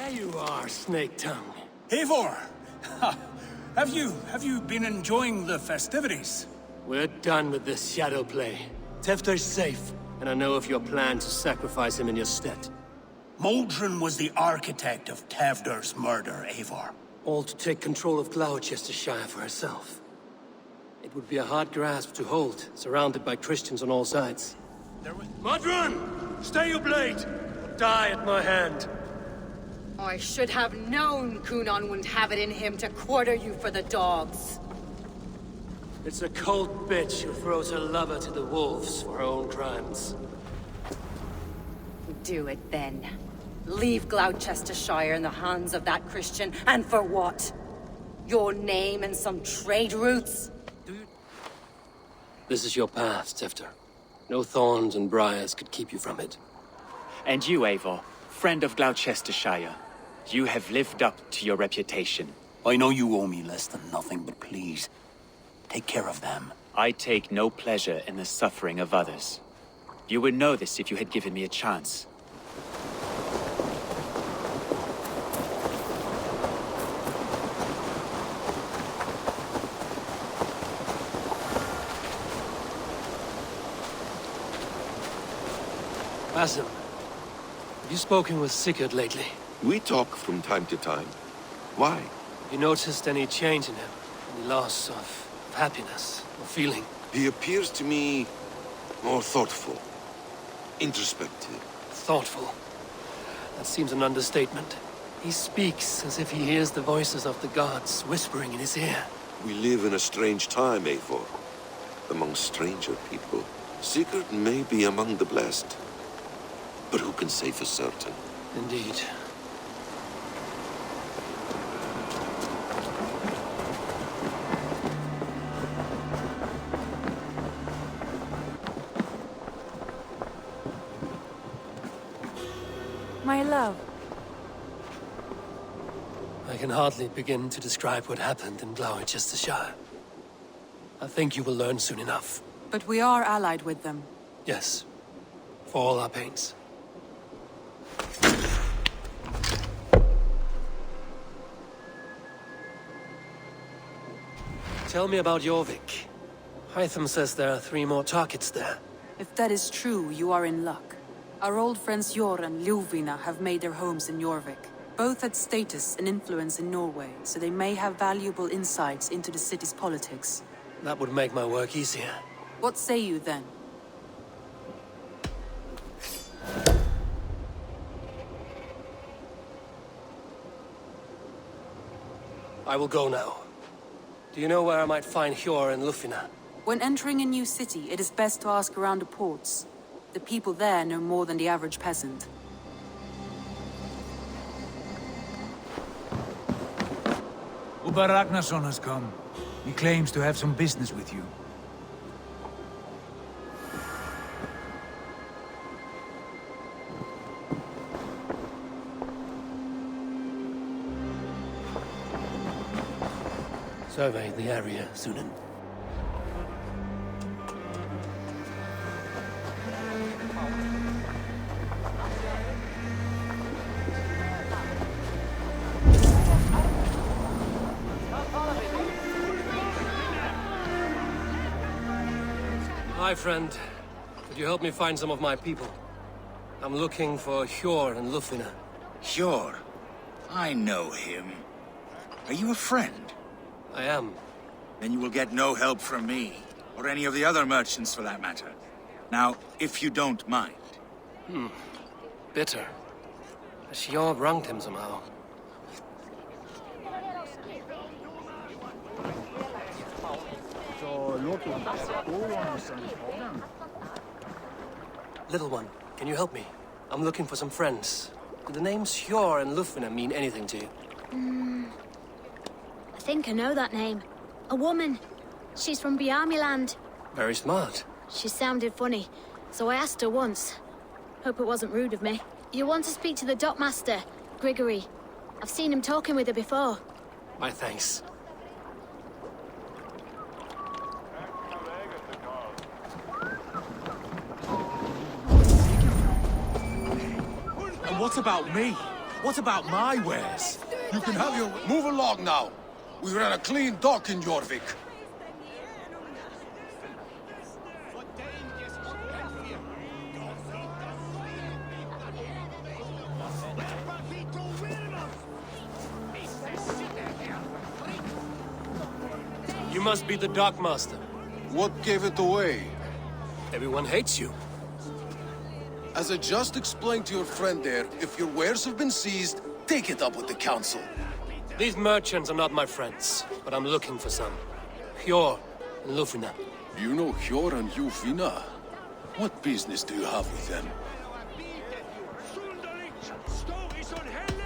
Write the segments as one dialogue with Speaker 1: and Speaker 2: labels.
Speaker 1: There you are, Snake Tongue.
Speaker 2: Eivor! Have you been enjoying the festivities?
Speaker 1: We're done with this shadow play. Tefter's safe, and I know of your plan to sacrifice him in your stead.
Speaker 2: Moldrun was the architect of Tavder's murder, Eivor.
Speaker 1: All to take control of Gloucestershire for herself. It would be a hard grasp to hold, surrounded by Christians on all sides. Modrun! Stay your blade! Or die at my hand!
Speaker 3: I should have known Kunon wouldn't have it in him to quarter you for the dogs.
Speaker 1: It's a cold bitch who throws her lover to the wolves for her own crimes.
Speaker 3: Do it then. Leave Gloucestershire in the hands of that Christian, and for what? Your name and some trade routes?
Speaker 1: This is your path, Tefter. No thorns and briars could keep you from it.
Speaker 4: And you, Eivor, friend of Gloucestershire, you have lived up to your reputation.
Speaker 2: I know you owe me less than nothing, but please, take care of them.
Speaker 4: I take no pleasure in the suffering of others. You would know this if you had given me a chance.
Speaker 1: Basim, have you spoken with Sigurd lately?
Speaker 5: We talk from time to time. Why?
Speaker 1: Have you noticed any change in him? Any loss of happiness or feeling?
Speaker 5: He appears to me more thoughtful, introspective.
Speaker 1: Thoughtful. That seems an understatement. He speaks as if he hears the voices of the gods whispering in his ear.
Speaker 5: We live in a strange time, Eivor. Among stranger people. Sigurd may be among the blessed. But who can say for certain?
Speaker 1: Indeed.
Speaker 6: My love.
Speaker 1: I can hardly begin to describe what happened in Gloucestershire. I think you will learn soon enough.
Speaker 6: But we are allied with them.
Speaker 1: Yes. For all our pains. Tell me about Jorvik. Hytham says there are 3 more targets there.
Speaker 6: If that is true, you are in luck. Our old friends Jor and Ljuvina have made their homes in Jorvik. Both had status and influence in Norway, so they may have valuable insights into the city's politics.
Speaker 1: That would make my work easier.
Speaker 6: What say you then?
Speaker 1: I will go now. Do you know where I might find Hjor and Lufina?
Speaker 6: When entering a new city, it is best to ask around the ports. The people there know more than the average peasant.
Speaker 7: Uber Ragnarsson has come. He claims to have some business with you.
Speaker 1: Survey the area, Sunan. Hi, friend. Could you help me find some of my people? I'm looking for Hjor and Lufina.
Speaker 8: Sure. I know him. Are you a friend?
Speaker 1: I am.
Speaker 8: Then you will get no help from me, or any of the other merchants for that matter. Now, if you don't mind.
Speaker 1: Bitter. Hjor wronged him somehow. Little one, can you help me? I'm looking for some friends. Do the names Hjor and Lufina mean anything to you?
Speaker 9: I think I know that name. A woman. She's from Bjarmiland.
Speaker 1: Very smart.
Speaker 9: She sounded funny, so I asked her once. Hope it wasn't rude of me. You want to speak to the dockmaster, Grigory. I've seen him talking with her before.
Speaker 1: My thanks.
Speaker 8: And what about me?
Speaker 10: What about my wares?
Speaker 11: You can have your... Move along now. We ran a clean dock in Jorvik.
Speaker 1: You must be the dockmaster.
Speaker 11: What gave it away?
Speaker 1: Everyone hates you.
Speaker 11: As I just explained to your friend there, if your wares have been seized, take it up with the council.
Speaker 1: These merchants are not my friends, but I'm looking for some. Hjor and Lufina.
Speaker 11: You know Hjor and Lufina? What business do you have with them?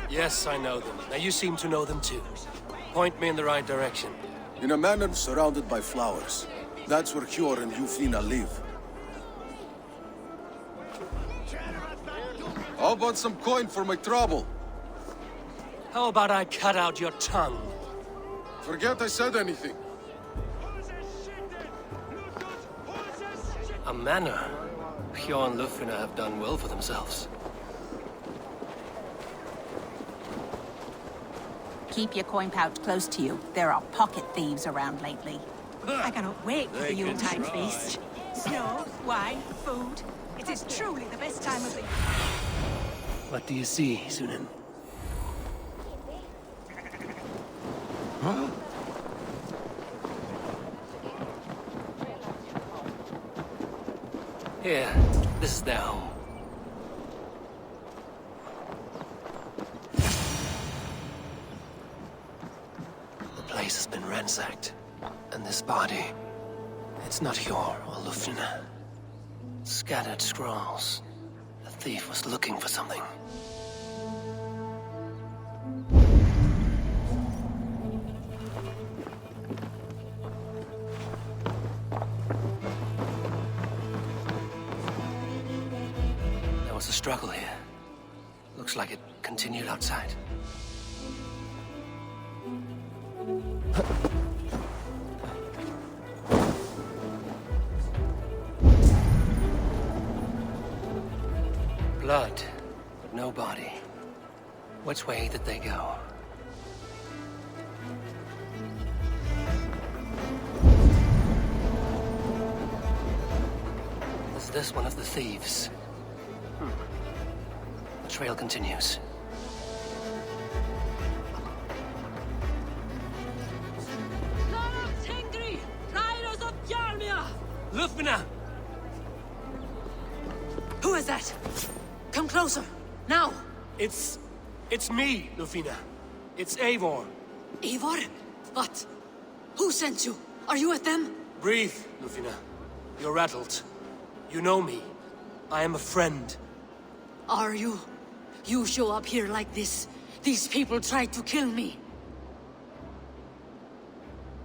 Speaker 1: Yes, I know them. Now you seem to know them too. Point me in the right direction.
Speaker 11: In a manor surrounded by flowers. That's where Hjor and Lufina live. How about some coin for my trouble?
Speaker 1: How about I cut out your tongue?
Speaker 11: Forget I said anything.
Speaker 1: A manor? Hjor and Lufina have done well for themselves.
Speaker 12: Keep your coin pouch close to you. There are pocket thieves around lately. I cannot wait for the Yuletide feast. Snow, wine, food. It is truly the best time of the year.
Speaker 1: What do you see, Sunan?
Speaker 11: Huh?
Speaker 1: Here, this is their home. The place has been ransacked. And this body, it's not Hjor or Lufina. Scattered scrolls. The thief was looking for something. There was a struggle here. Looks like it continued outside. Blood, but no body. Which way did they go? Is this one of the thieves? The trail continues. Lufina!
Speaker 3: Who is that? Come closer, now!
Speaker 1: It's me, Lufina. It's Eivor.
Speaker 3: Eivor? What? Who sent you? Are you with them?
Speaker 1: Breathe, Lufina. You're rattled. You know me. I am a friend.
Speaker 3: Are you? You show up here like this. These people tried to kill me.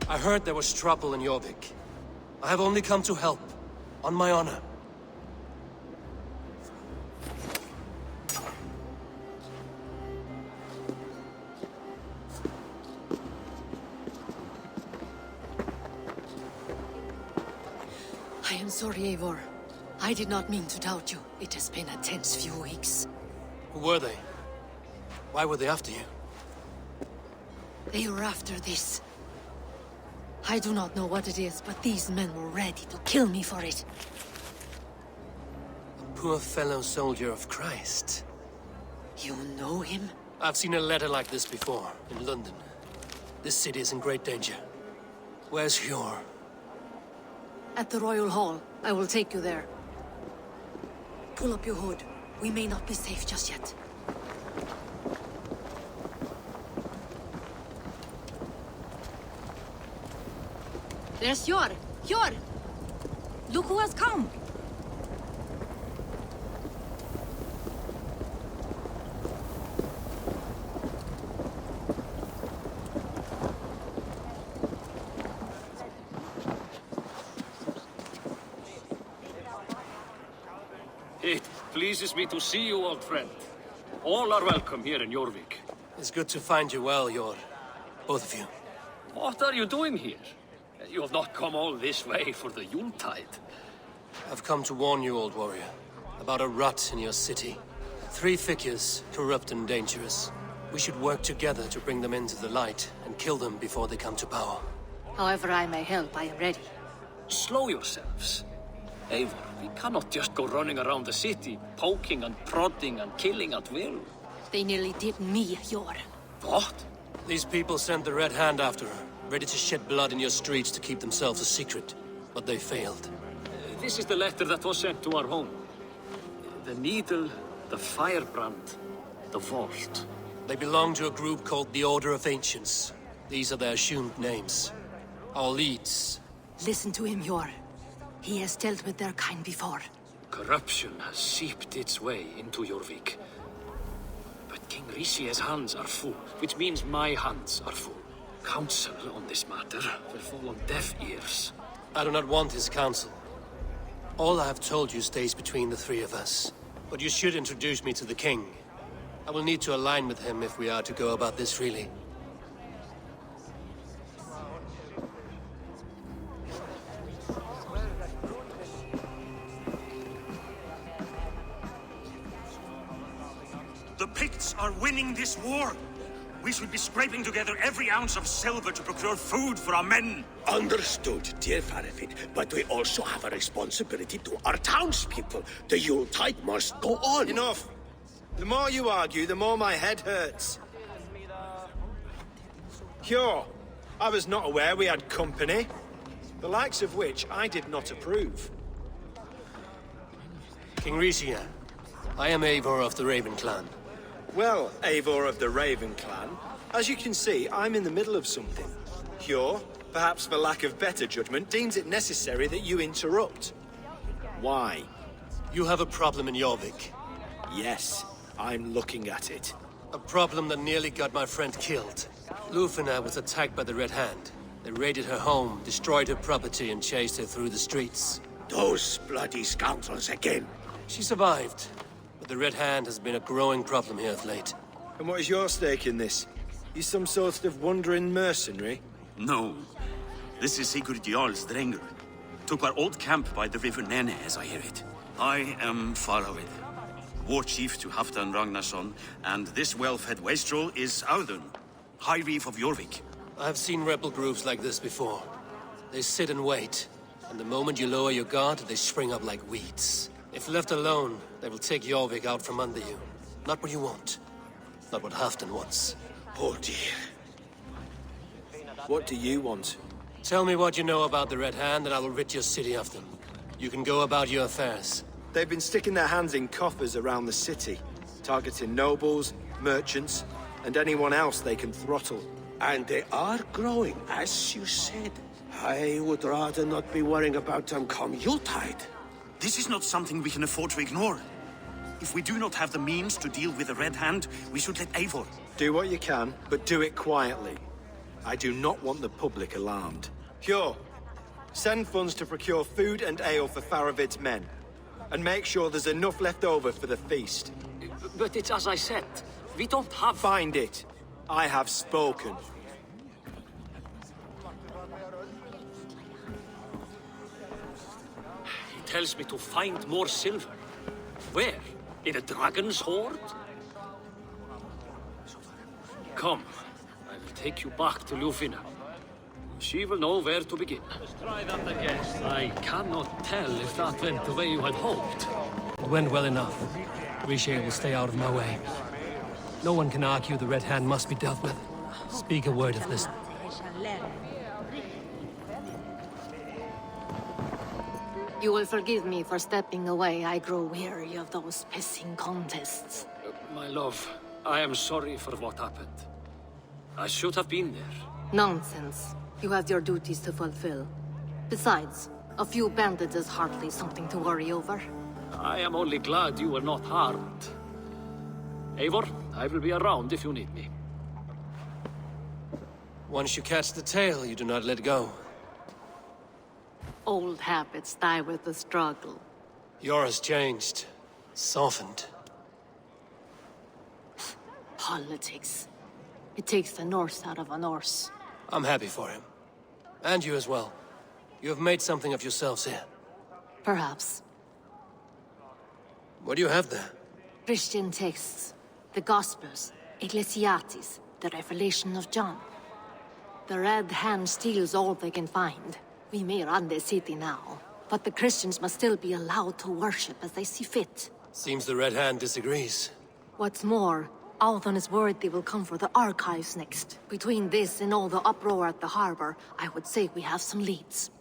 Speaker 1: I heard there was trouble in Jorvik. I have only come to help. On my honor.
Speaker 3: I am sorry, Eivor. I did not mean to doubt you. It has been a tense few weeks.
Speaker 1: Who were they? Why were they after you?
Speaker 3: They were after this. I do not know what it is, but these men were ready to kill me for it.
Speaker 1: A poor fellow soldier of Christ.
Speaker 3: You know him?
Speaker 1: I've seen a letter like this before, in London. This city is in great danger. Where's Hjor?
Speaker 3: At the Royal Hall. I will take you there. Pull up your hood. We may not be safe just yet. There's Hjor! Hjor! Look who has come!
Speaker 13: It pleases me to see you, old friend. All are welcome here in Jorvik.
Speaker 1: It's good to find you well, Hjor. Both of you.
Speaker 13: What are you doing here? You have not come all this way for the Yuletide.
Speaker 1: I've come to warn you, old warrior, about a rot in your city. 3 figures, corrupt and dangerous. We should work together to bring them into the light and kill them before they come to power.
Speaker 3: However I may help, I am ready.
Speaker 13: Slow yourselves. Eivor, we cannot just go running around the city, poking and prodding and killing at will.
Speaker 3: They nearly did me, Eivor.
Speaker 13: What?
Speaker 1: These people sent the Red Hand after her, ready to shed blood in your streets to keep themselves a secret. But they failed.
Speaker 13: This is the letter that was sent to our home. The needle, the firebrand, the vault.
Speaker 1: They belong to a group called the Order of Ancients. These are their assumed names. Our leads.
Speaker 3: Listen to him, Eivor. He has dealt with their kind before.
Speaker 13: Corruption has seeped its way into Jorvik. But King Rishi's hands are full, which means my hands are full. Counsel on this matter will fall on deaf ears.
Speaker 1: I do not want his counsel. All I have told you stays between the 3 of us. But you should introduce me to the king. I will need to align with him if we are to go about this freely.
Speaker 2: The Picts are winning this war. We should be scraping together every ounce of silver to procure food for our men.
Speaker 14: Understood, dear Faravid, but we also have a responsibility to our townspeople. The Yuletide must go on.
Speaker 10: Enough! The more you argue, the more my head hurts. Cure, I was not aware we had company, the likes of which I did not approve.
Speaker 1: King Risia, I am Eivor of the Raven Clan.
Speaker 10: Well, Eivor of the Raven Clan, as you can see, I'm in the middle of something. Cure, perhaps for lack of better judgment, deems it necessary that you interrupt. Why?
Speaker 1: You have a problem in Jorvik.
Speaker 10: Yes, I'm looking at it.
Speaker 1: A problem that nearly got my friend killed. Lufina was attacked by the Red Hand. They raided her home, destroyed her property, and chased her through the streets.
Speaker 14: Those bloody scoundrels again.
Speaker 1: She survived, but the Red Hand has been a growing problem here of late.
Speaker 10: And what is your stake in this? You some sort of wandering mercenary?
Speaker 15: No. This is Sigurd Jarl's Drenger. Took our old camp by the river Nene, as I hear it. I am Faravid, war chief to Halfdan Ragnarsson, and this well-fed wastrel is Audun, High Reef of Jorvik.
Speaker 1: I have seen rebel groups like this before. They sit and wait, and the moment you lower your guard, they spring up like weeds. If left alone, they will take Jorvik out from under you. Not what you want. Not what Halfdan wants.
Speaker 14: Oh dear.
Speaker 10: What do you want?
Speaker 1: Tell me what you know about the Red Hand, and I will rid your city of them. You can go about your affairs.
Speaker 10: They've been sticking their hands in coffers around the city, targeting nobles, merchants, and anyone else they can throttle.
Speaker 14: And they are growing, as you said. I would rather not be worrying about them come Yuletide.
Speaker 15: This is not something we can afford to ignore. If we do not have the means to deal with the Red Hand, we should let Eivor.
Speaker 10: Do what you can, but do it quietly. I do not want the public alarmed. Cure, send funds to procure food and ale for Faravid's men. And make sure there's enough left over for the feast.
Speaker 13: But it's as I said, we don't have...
Speaker 10: Find it. I have spoken.
Speaker 13: He tells me to find more silver. Where? In a dragon's hoard? Come, I will take you back to Lufina. She will know where to begin. Let's try that again. I cannot tell if that went the way you had hoped.
Speaker 1: It went well enough. Rishi will stay out of my way. No one can argue the Red Hand must be dealt with. Speak a word of this.
Speaker 3: You will forgive me for stepping away. I grow weary of those pissing contests.
Speaker 13: My love, I am sorry for what happened. I should have been there.
Speaker 3: Nonsense. You have your duties to fulfill. Besides, a few bandits is hardly something to worry over.
Speaker 13: I am only glad you were not harmed. Eivor, I will be around if you need me.
Speaker 1: Once you catch the tail, you do not let go.
Speaker 3: Old habits die with the struggle.
Speaker 1: Yours changed. Softened.
Speaker 3: Politics. It takes the Norse out of a Norse.
Speaker 1: I'm happy for him. And you as well. You have made something of yourselves here.
Speaker 3: Perhaps.
Speaker 1: What do you have there?
Speaker 16: Christian texts, the Gospels, Ecclesiastes, the Revelation of John. The Red Hand steals all they can find. We may run the city now, but the Christians must still be allowed to worship as they see fit.
Speaker 1: Seems the Red Hand disagrees.
Speaker 16: What's more, Althon is worried they will come for the archives next. Between this and all the uproar at the harbor, I would say we have some leads.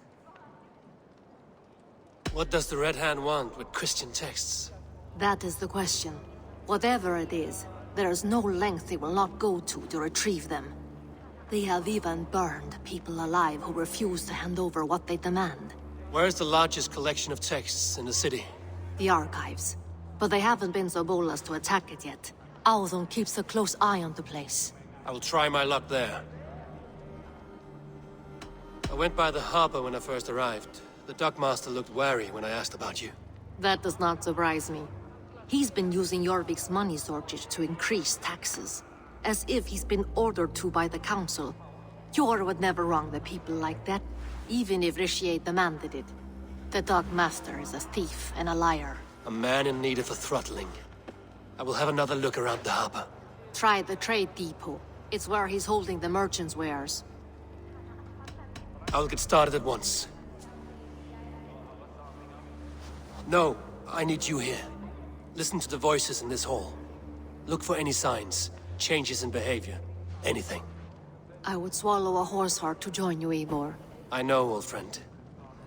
Speaker 1: What does the Red Hand want with Christian texts?
Speaker 16: That is the question. Whatever it is, there is no length they will not go to retrieve them. They have even burned people alive who refuse to hand over what they demand.
Speaker 1: Where's the largest collection of texts in the city?
Speaker 16: The archives. But they haven't been so bold as to attack it yet. Althon keeps a close eye on the place.
Speaker 1: I will try my luck there. I went by the harbor when I first arrived. The dockmaster looked wary when I asked about you.
Speaker 16: That does not surprise me. He's been using Jorvik's money shortage to increase taxes. As if he's been ordered to by the council. Jor would never wrong the people like that, even if Richier demanded it. The dockmaster is a thief and a liar.
Speaker 1: A man in need of a throttling. I will have another look around the harbor.
Speaker 16: Try the trade depot. It's where he's holding the merchants' wares.
Speaker 1: I will get started at once. No, I need you here. Listen to the voices in this hall. Look for any signs, changes in behavior, anything.
Speaker 16: I would swallow a horse heart to join you, Eivor.
Speaker 1: I know, old friend.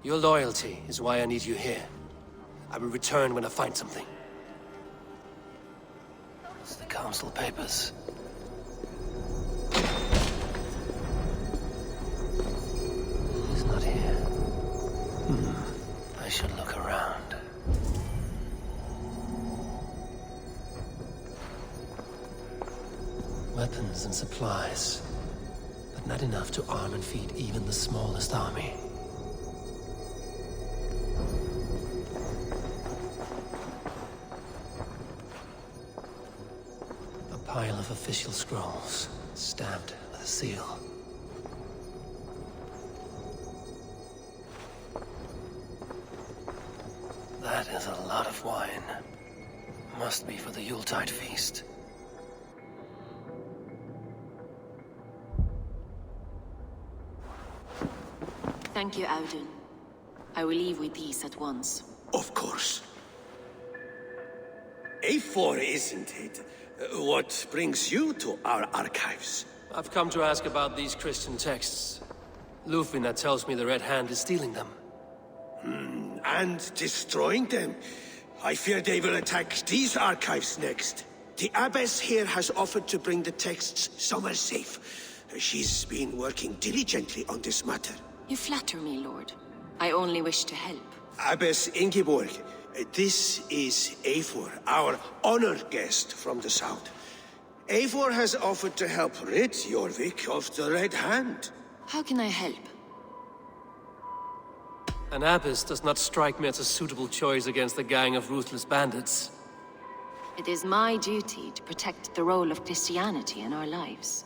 Speaker 1: Your loyalty is why I need you here. I will return when I find something. It's the council papers. He's not here. I should look around. Weapons and supplies, but not enough to arm and feed even the smallest army. A pile of official scrolls, stamped with a seal. That is a lot of wine. Must be for the Yuletide feast.
Speaker 17: Thank you, Audun. I will leave with these at once.
Speaker 14: Of course. Eivor, isn't it? What brings you to our archives?
Speaker 1: I've come to ask about these Christian texts. Lufina tells me the Red Hand is stealing them.
Speaker 14: And destroying them. I fear they will attack these archives next. The abbess here has offered to bring the texts somewhere safe. She's been working diligently on this matter.
Speaker 17: You flatter me, Lord. I only wish to help.
Speaker 14: Abbess Ingeborg, this is Eivor, our honored guest from the south. Eivor has offered to help rid Jorvik of the Red Hand.
Speaker 17: How can I help?
Speaker 1: An abbess does not strike me as a suitable choice against a gang of ruthless bandits.
Speaker 17: It is my duty to protect the role of Christianity in our lives.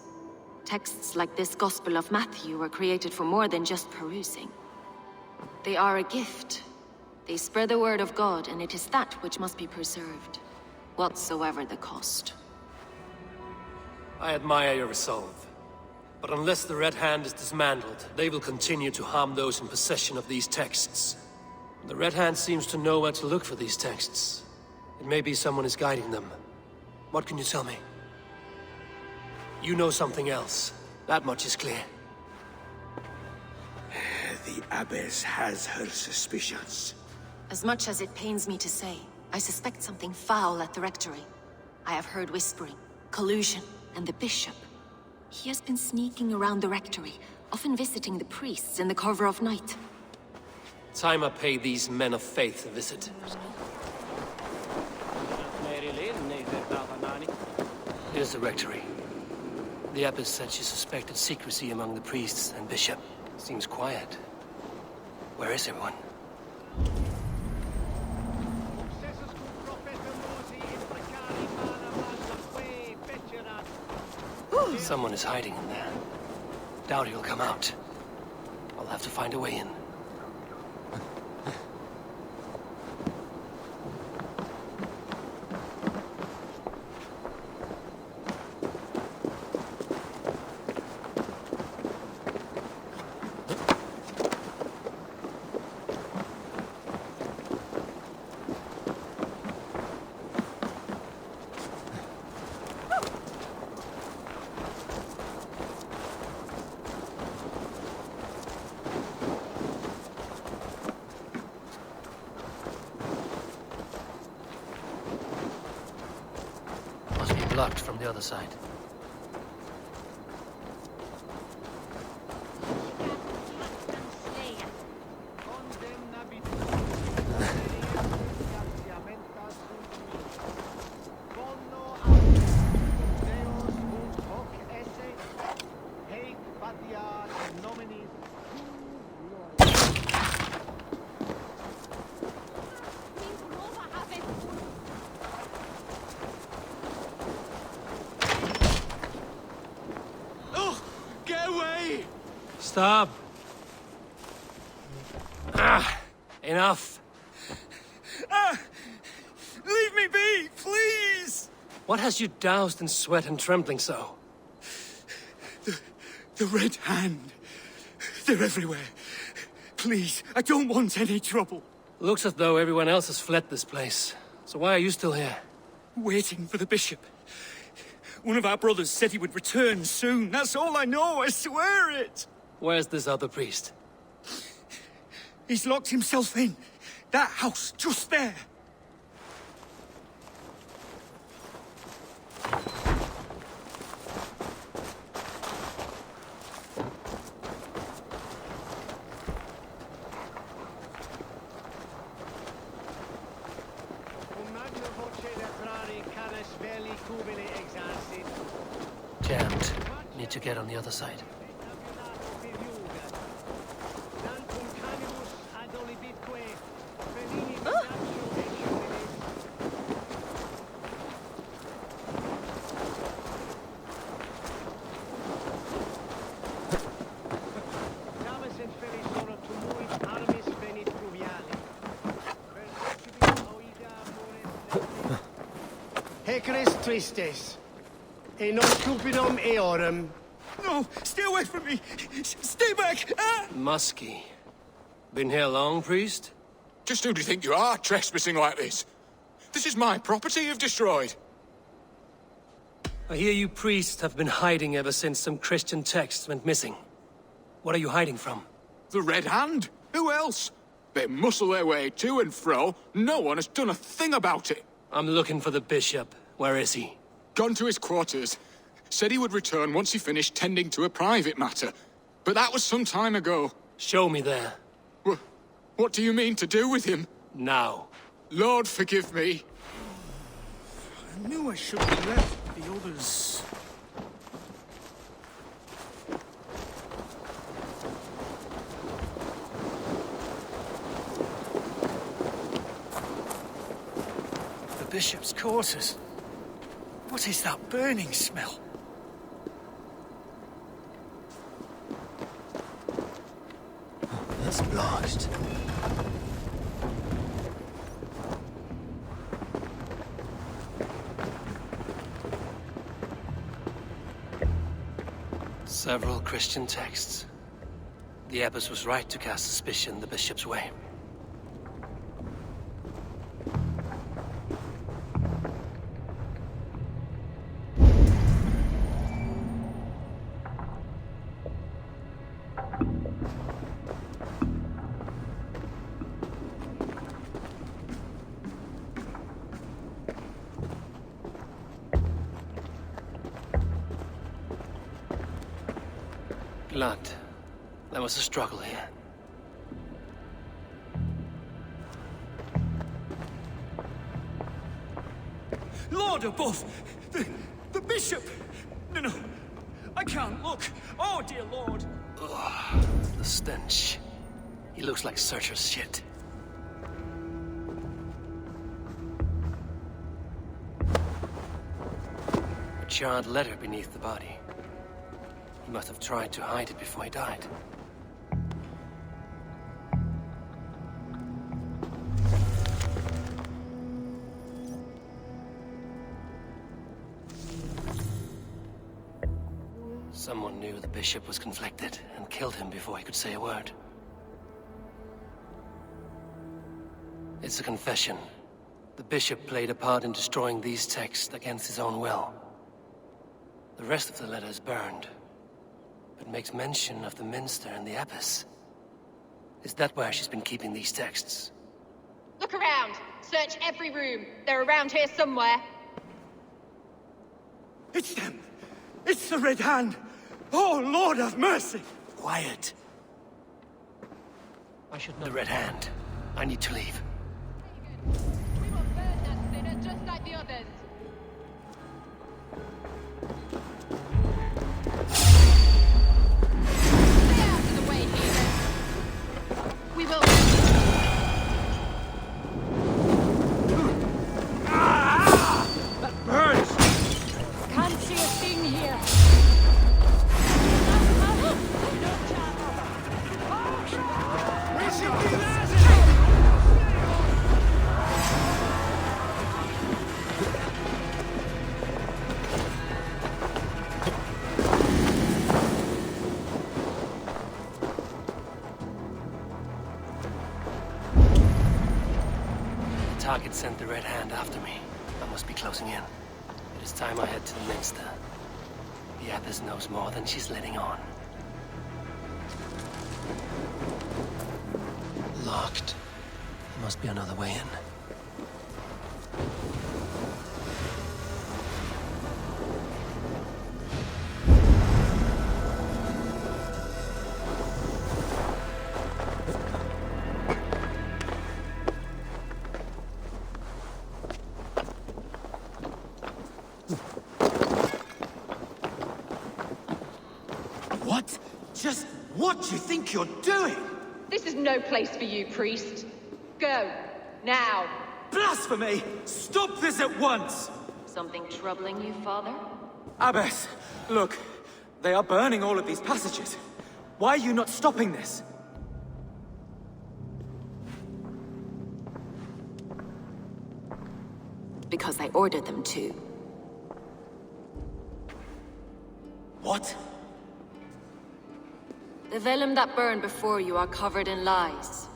Speaker 17: Texts like this Gospel of Matthew were created for more than just perusing. They are a gift. They spread the word of God, and it is that which must be preserved, whatsoever the cost.
Speaker 1: I admire your resolve. But unless the Red Hand is dismantled, they will continue to harm those in possession of these texts. The Red Hand seems to know where to look for these texts. It may be someone is guiding them. What can you tell me? You know something else. That much is clear.
Speaker 14: The abbess has her suspicions.
Speaker 17: As much as it pains me to say, I suspect something foul at the rectory. I have heard whispering, collusion, and the bishop. He has been sneaking around the rectory, often visiting the priests in the cover of night.
Speaker 1: Time I pay these men of faith a visit. Here's the rectory. The abbess said she suspected secrecy among the priests and bishop. Seems quiet. Where is everyone? Someone is hiding in there. Doubt he'll come out. I'll have to find a way in. locked from the other side. Stop! Enough!
Speaker 2: Leave me be, please!
Speaker 1: What has you doused in sweat and trembling so?
Speaker 2: The Red Hand. They're everywhere. Please, I don't want any trouble.
Speaker 1: Looks as though everyone else has fled this place. So why are you still here?
Speaker 2: Waiting for the bishop. One of our brothers said he would return soon. That's all I know, I swear it!
Speaker 1: Where's this other priest?
Speaker 2: He's locked himself in. That house, just there.
Speaker 1: Jammed. Need to get on the other side.
Speaker 14: Hecris tristes, e non stupidum eorum.
Speaker 2: No, stay away from me! Stay back! Ah!
Speaker 1: Musky. Been here long, priest?
Speaker 18: Just who do you think you are, trespassing like this? This is my property you've destroyed.
Speaker 1: I hear you priests have been hiding ever since some Christian texts went missing. What are you hiding from?
Speaker 18: The Red Hand? Who else? They muscle their way to and fro. No one has done a thing about it.
Speaker 1: I'm looking for the bishop. Where is he?
Speaker 18: Gone to his quarters. Said he would return once he finished tending to a private matter. But that was some time ago.
Speaker 1: Show me there.
Speaker 18: What do you mean to do with him?
Speaker 1: Now.
Speaker 18: Lord, forgive me.
Speaker 2: I knew I should have left the others. The bishop's quarters. What is that burning smell?
Speaker 1: That's blocked. Several Christian texts. The abbess was right to cast suspicion the bishop's way. Blood. There was a struggle here.
Speaker 2: Lord above! The bishop! No, I can't look. Oh, dear Lord.
Speaker 1: Ugh, the stench. He looks like Searcher's shit. A charred letter beneath the body. He must have tried to hide it before he died. Someone knew the bishop was conflicted and killed him before he could say a word. It's a confession. The bishop played a part in destroying these texts against his own will. The rest of the letter is burned, but makes mention of the minster and the abbess. Is that where she's been keeping these texts?
Speaker 19: Look around. Search every room. They're around here somewhere.
Speaker 2: It's them! It's the Red Hand! Oh, Lord have mercy!
Speaker 1: Quiet. I should know the Red Hand. I need to leave.
Speaker 19: We will burn that sinner just like the others. Stay out of the way, heathen. We will...
Speaker 2: That burns!
Speaker 19: Can't see a thing here.
Speaker 1: The target sent the Red Hand after me. I must be closing in. It is time I head to the Minster. The Abbess knows more than she's letting on. Locked. There must be another way in.
Speaker 2: What? Just what do you think you're doing?
Speaker 19: This is no place for you, priest. Go. Now.
Speaker 2: Blasphemy! Stop this at once!
Speaker 17: Something troubling you, Father?
Speaker 2: Abbess, look. They are burning all of these passages. Why are you not stopping this?
Speaker 17: Because I ordered them to.
Speaker 2: What?
Speaker 17: The vellum that burned before you are covered in lies.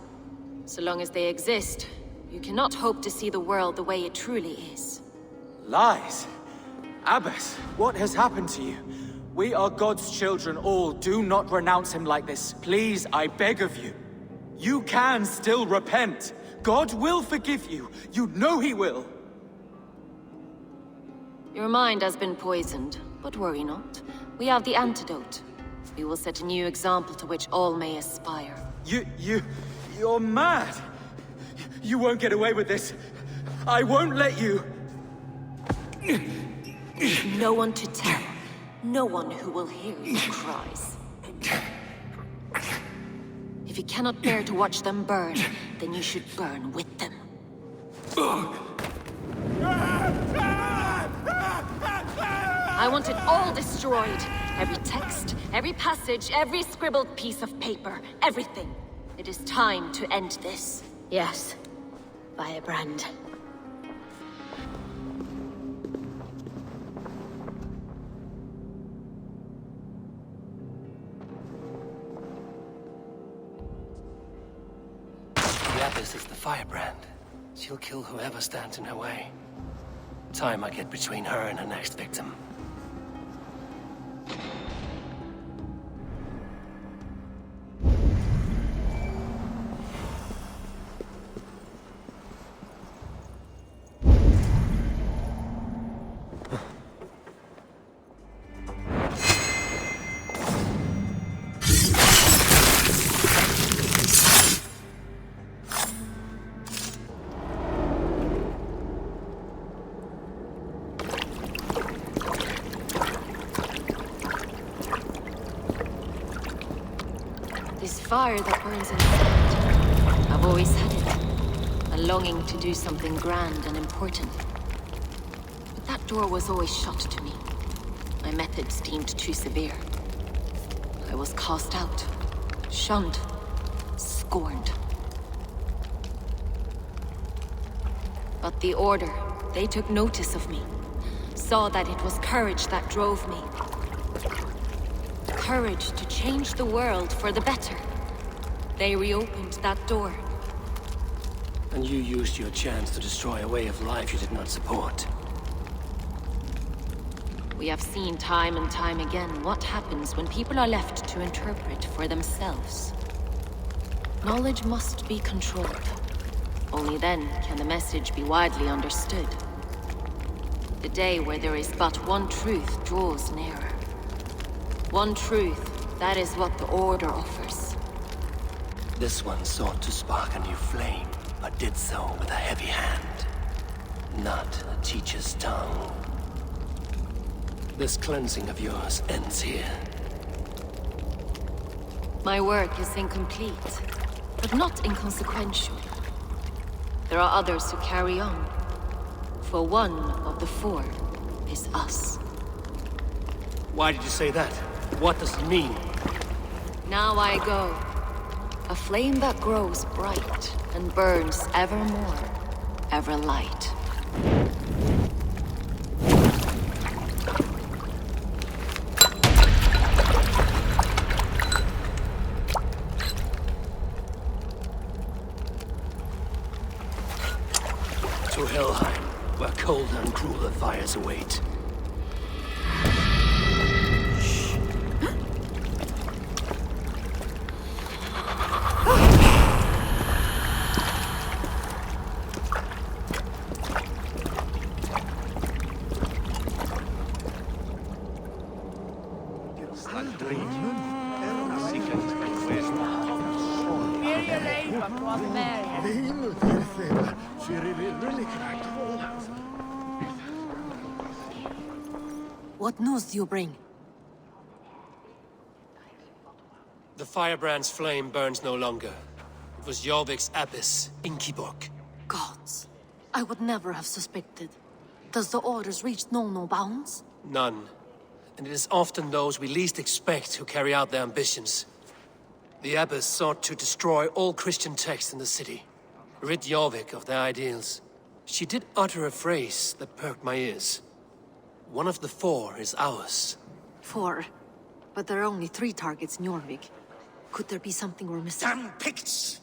Speaker 17: So long as they exist, you cannot hope to see the world the way it truly is.
Speaker 2: Lies? Abbess, what has happened to you? We are God's children all. Do not renounce him like this. Please, I beg of you. You can still repent. God will forgive you. You know he will.
Speaker 17: Your mind has been poisoned, but worry not. We have the antidote. We will set a new example to which all may aspire.
Speaker 2: You're mad! You won't get away with this. I won't let you!
Speaker 17: No one to tell. No one who will hear your cries. If you cannot bear to watch them burn, then you should burn with them. I want it all destroyed. Every text, every passage, every scribbled piece of paper, everything. It is time to end this.
Speaker 9: Yes. Firebrand.
Speaker 1: The Abbess is the firebrand. She'll kill whoever stands in her way. Time I get between her and her next victim.
Speaker 17: This fire that burns inside. I've always had it. A longing to do something grand and important. But that door was always shut to me. My methods deemed too severe. I was cast out, shunned, scorned. But the Order, they took notice of me. Saw that it was courage that drove me. Courage to change the world for the better. They reopened that door.
Speaker 1: And you used your chance to destroy a way of life you did not support.
Speaker 17: We have seen time and time again what happens when people are left to interpret for themselves. Knowledge must be controlled. Only then can the message be widely understood. The day where there is but one truth draws nearer. One truth, that is what the Order offers.
Speaker 1: This one sought to spark a new flame, but did so with a heavy hand. Not a teacher's tongue. This cleansing of yours ends here.
Speaker 17: My work is incomplete, but not inconsequential. There are others who carry on. For one of the four is us.
Speaker 1: Why did you say that? What does it mean?
Speaker 17: Now I go. A flame that grows bright and burns ever more, ever light.
Speaker 1: To Helheim, where colder and crueler fires await.
Speaker 16: What news do you bring?
Speaker 1: The firebrand's flame burns no longer. It was Jorvik's abbess, Ingeborg.
Speaker 16: Gods, I would never have suspected. Does the orders reach no bounds?
Speaker 1: None. And it is often those we least expect who carry out their ambitions. The abbess sought to destroy all Christian texts in the city. Rid Jorvik of their ideals. She did utter a phrase that perked my ears. One of the four is ours.
Speaker 16: 4. But there are only 3 targets in Jorvik. Could there be something we're missing?
Speaker 15: Damn Picts!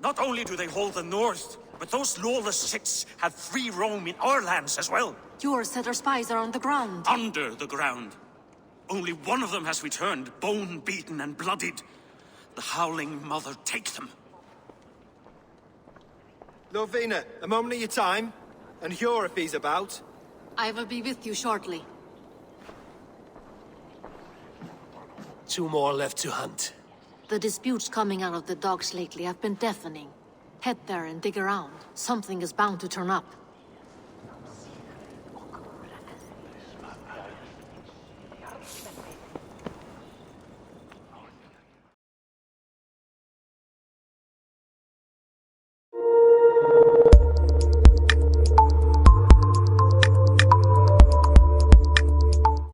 Speaker 15: Not only do they hold the north, but those lawless Sits have free roam in our lands as well.
Speaker 16: Yours said our spies are on the ground.
Speaker 15: Under the ground. Only one of them has returned, bone-beaten and bloodied. The Howling Mother take them.
Speaker 10: Lovina, a moment of your time. And Hjor if he's about.
Speaker 16: I will be with you shortly.
Speaker 1: 2 more left to hunt.
Speaker 16: The disputes coming out of the docks lately have been deafening. Head there and dig around. Something is bound to turn up.